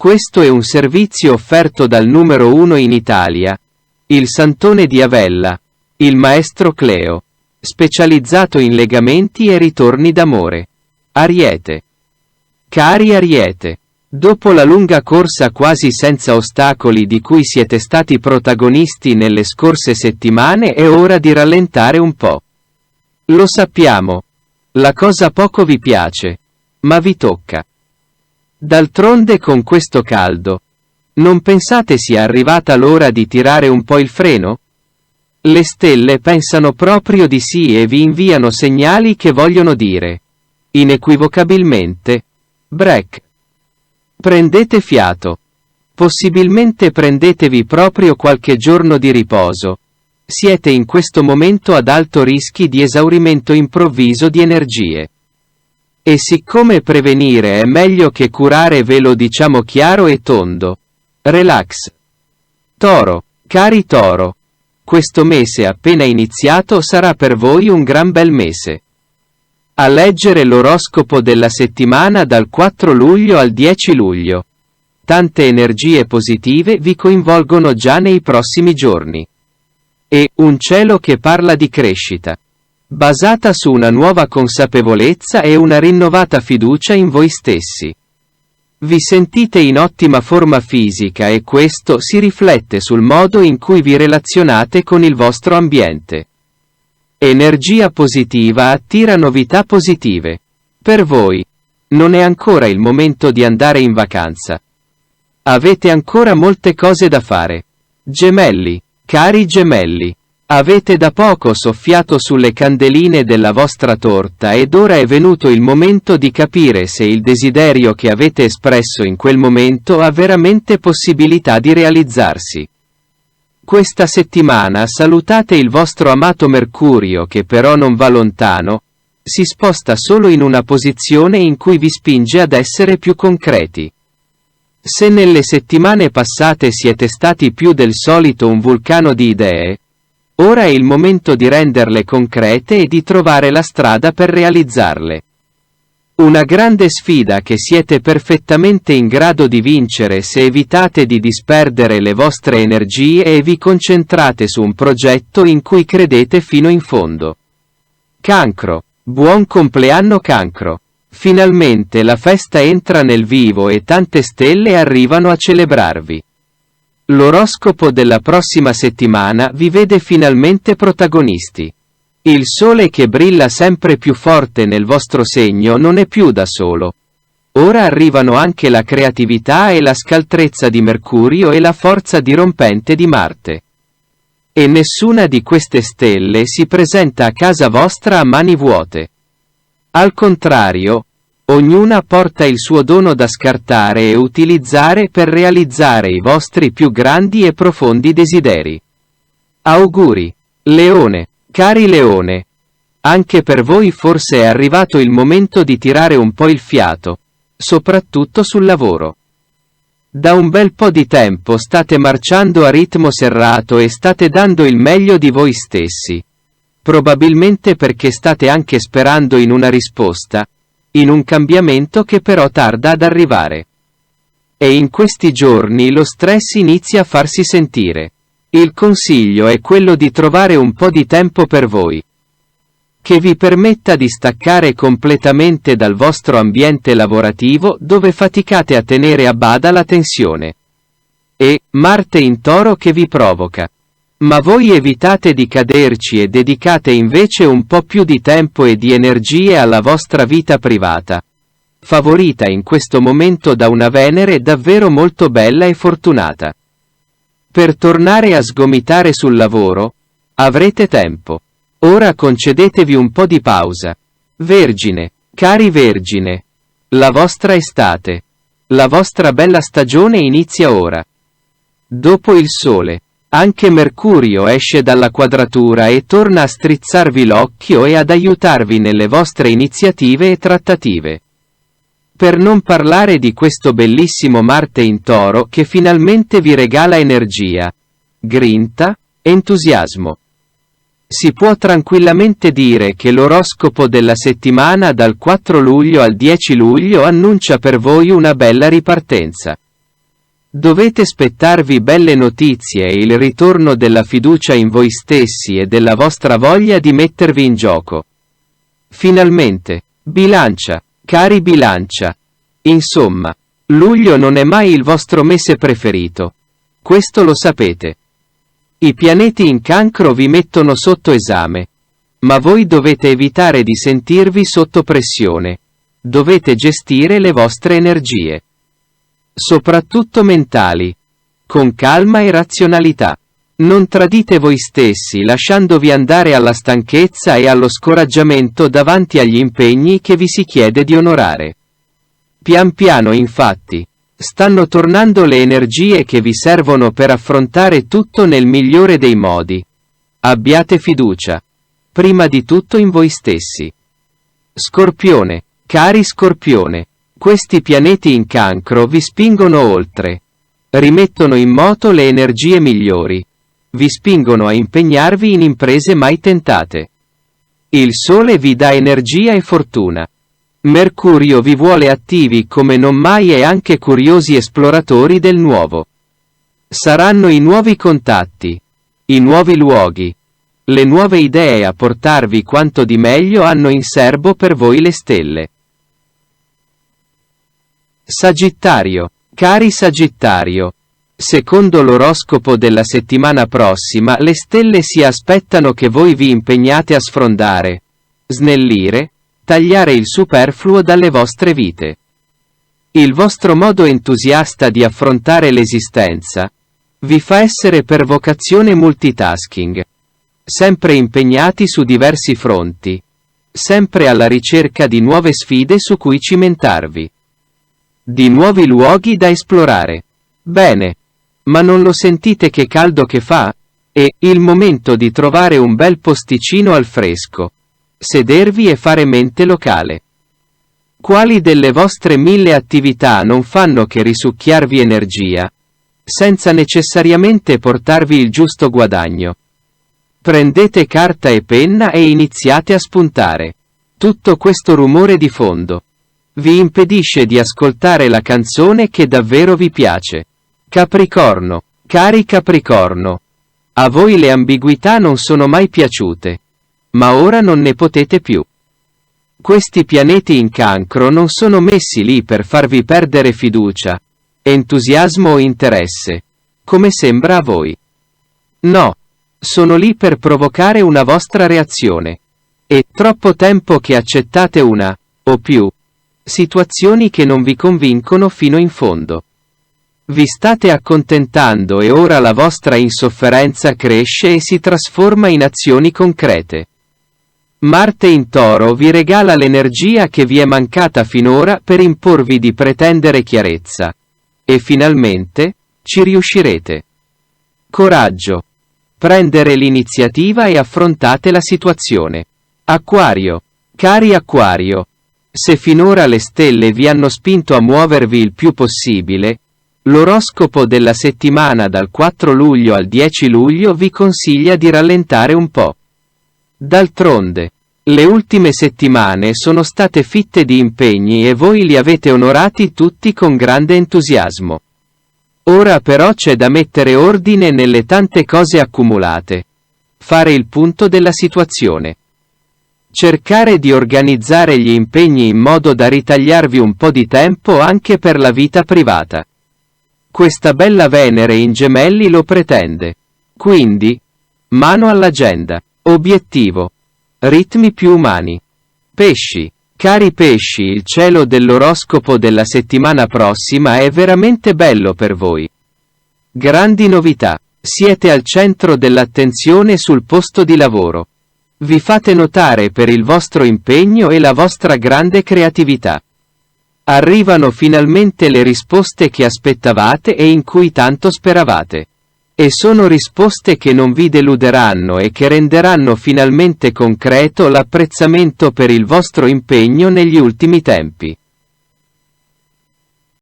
Questo è un servizio offerto dal numero 1 in Italia, il Santone di Avella, il maestro Cleo, specializzato in legamenti e ritorni d'amore. Ariete. Cari Ariete, dopo la lunga corsa quasi senza ostacoli di cui siete stati protagonisti nelle scorse settimane, è ora di rallentare un po'. Lo sappiamo. La cosa poco vi piace, ma vi tocca. D'altronde con questo caldo, non pensate sia arrivata l'ora di tirare un po' il freno? Le stelle pensano proprio di sì e vi inviano segnali che vogliono dire, inequivocabilmente, break. Prendete fiato. Possibilmente prendetevi proprio qualche giorno di riposo. Siete in questo momento ad alto rischio di esaurimento improvviso di energie. E siccome prevenire è meglio che curare, ve lo diciamo chiaro e tondo. Relax. Toro, cari Toro, questo mese appena iniziato sarà per voi un gran bel mese. A leggere l'oroscopo della settimana dal 4 luglio al 10 luglio. Tante energie positive vi coinvolgono già nei prossimi giorni. E un cielo che parla di crescita, basata su una nuova consapevolezza e una rinnovata fiducia in voi stessi. Vi sentite in ottima forma fisica e questo si riflette sul modo in cui vi relazionate con il vostro ambiente. Energia positiva attira novità positive. Per voi, non è ancora il momento di andare in vacanza. Avete ancora molte cose da fare. Gemelli, cari Gemelli, avete da poco soffiato sulle candeline della vostra torta ed ora è venuto il momento di capire se il desiderio che avete espresso in quel momento ha veramente possibilità di realizzarsi. Questa settimana salutate il vostro amato Mercurio, che però non va lontano, si sposta solo in una posizione in cui vi spinge ad essere più concreti. Se nelle settimane passate siete stati più del solito un vulcano di idee, ora è il momento di renderle concrete e di trovare la strada per realizzarle. Una grande sfida che siete perfettamente in grado di vincere se evitate di disperdere le vostre energie e vi concentrate su un progetto in cui credete fino in fondo. Cancro, buon compleanno Cancro. Finalmente la festa entra nel vivo e tante stelle arrivano a celebrarvi. L'oroscopo della prossima settimana vi vede finalmente protagonisti. Il sole che brilla sempre più forte nel vostro segno non è più da solo. Ora arrivano anche la creatività e la scaltrezza di Mercurio e la forza dirompente di Marte. E nessuna di queste stelle si presenta a casa vostra a mani vuote. Al contrario, ognuna porta il suo dono da scartare e utilizzare per realizzare i vostri più grandi e profondi desideri. Auguri, Leone, cari Leone. Anche per voi forse è arrivato il momento di tirare un po' il fiato, soprattutto sul lavoro. Da un bel po' di tempo state marciando a ritmo serrato e state dando il meglio di voi stessi. Probabilmente perché state anche sperando in una risposta, in un cambiamento che però tarda ad arrivare. E in questi giorni lo stress inizia a farsi sentire. Il consiglio è quello di trovare un po' di tempo per voi, che vi permetta di staccare completamente dal vostro ambiente lavorativo dove faticate a tenere a bada la tensione. E Marte in Toro che vi provoca. Ma voi evitate di caderci e dedicate invece un po' più di tempo e di energie alla vostra vita privata, favorita in questo momento da una Venere davvero molto bella e fortunata. Per tornare a sgomitare sul lavoro, avrete tempo. Ora concedetevi un po' di pausa. Vergine, cari Vergine, la vostra estate, la vostra bella stagione inizia ora. Dopo il Sole, anche Mercurio esce dalla quadratura e torna a strizzarvi l'occhio e ad aiutarvi nelle vostre iniziative e trattative. Per non parlare di questo bellissimo Marte in Toro che finalmente vi regala energia, grinta, entusiasmo. Si può tranquillamente dire che l'oroscopo della settimana dal 4 luglio al 10 luglio annuncia per voi una bella ripartenza. Dovete aspettarvi belle notizie e il ritorno della fiducia in voi stessi e della vostra voglia di mettervi in gioco. Finalmente, Bilancia, cari Bilancia. Insomma, luglio non è mai il vostro mese preferito. Questo lo sapete. I pianeti in Cancro vi mettono sotto esame. Ma voi dovete evitare di sentirvi sotto pressione. Dovete gestire le vostre energie. Soprattutto mentali. Con calma e razionalità. Non tradite voi stessi lasciandovi andare alla stanchezza e allo scoraggiamento davanti agli impegni che vi si chiede di onorare. Pian piano, infatti, stanno tornando le energie che vi servono per affrontare tutto nel migliore dei modi. Abbiate fiducia. Prima di tutto in voi stessi. Scorpione, cari Scorpione, questi pianeti in Cancro vi spingono oltre. Rimettono in moto le energie migliori. Vi spingono a impegnarvi in imprese mai tentate. Il Sole vi dà energia e fortuna. Mercurio vi vuole attivi come non mai e anche curiosi esploratori del nuovo. Saranno i nuovi contatti, i nuovi luoghi, le nuove idee a portarvi quanto di meglio hanno in serbo per voi le stelle. Sagittario, cari Sagittario, secondo l'oroscopo della settimana prossima le stelle si aspettano che voi vi impegnate a sfrondare, snellire, tagliare il superfluo dalle vostre vite. Il vostro modo entusiasta di affrontare l'esistenza vi fa essere per vocazione multitasking. Sempre impegnati su diversi fronti. Sempre alla ricerca di nuove sfide su cui cimentarvi. Di nuovi luoghi da esplorare. Bene. Ma non lo sentite che caldo che fa? È il momento di trovare un bel posticino al fresco. Sedervi e fare mente locale. Quali delle vostre 1000 attività non fanno che risucchiarvi energia, senza necessariamente portarvi il giusto guadagno? Prendete carta e penna e iniziate a spuntare. Tutto questo rumore di fondo vi impedisce di ascoltare la canzone che davvero vi piace. Capricorno, cari Capricorno, a voi le ambiguità non sono mai piaciute, ma ora non ne potete più. Questi pianeti in Cancro non sono messi lì per farvi perdere fiducia, entusiasmo o interesse, come sembra a voi. No. Sono lì per provocare una vostra reazione. È troppo tempo che accettate una, o più, situazioni che non vi convincono fino in fondo. Vi state accontentando e ora la vostra insofferenza cresce e si trasforma in azioni concrete. Marte in Toro vi regala l'energia che vi è mancata finora per imporvi di pretendere chiarezza. E finalmente, ci riuscirete. Coraggio. Prendere l'iniziativa e affrontate la situazione. Acquario. Cari Acquario. Se finora le stelle vi hanno spinto a muovervi il più possibile, l'oroscopo della settimana dal 4 luglio al 10 luglio vi consiglia di rallentare un po'. D'altronde, le ultime settimane sono state fitte di impegni e voi li avete onorati tutti con grande entusiasmo. Ora però c'è da mettere ordine nelle tante cose accumulate. Fare il punto della situazione. Cercare di organizzare gli impegni in modo da ritagliarvi un po' di tempo anche per la vita privata. Questa bella Venere in Gemelli lo pretende. Quindi, mano all'agenda. Obiettivo. Ritmi più umani. Pesci. Cari pesci, il cielo dell'oroscopo della settimana prossima è veramente bello per voi. Grandi novità. Siete al centro dell'attenzione sul posto di lavoro. Vi fate notare per il vostro impegno e la vostra grande creatività. Arrivano finalmente le risposte che aspettavate e in cui tanto speravate. E sono risposte che non vi deluderanno e che renderanno finalmente concreto l'apprezzamento per il vostro impegno negli ultimi tempi.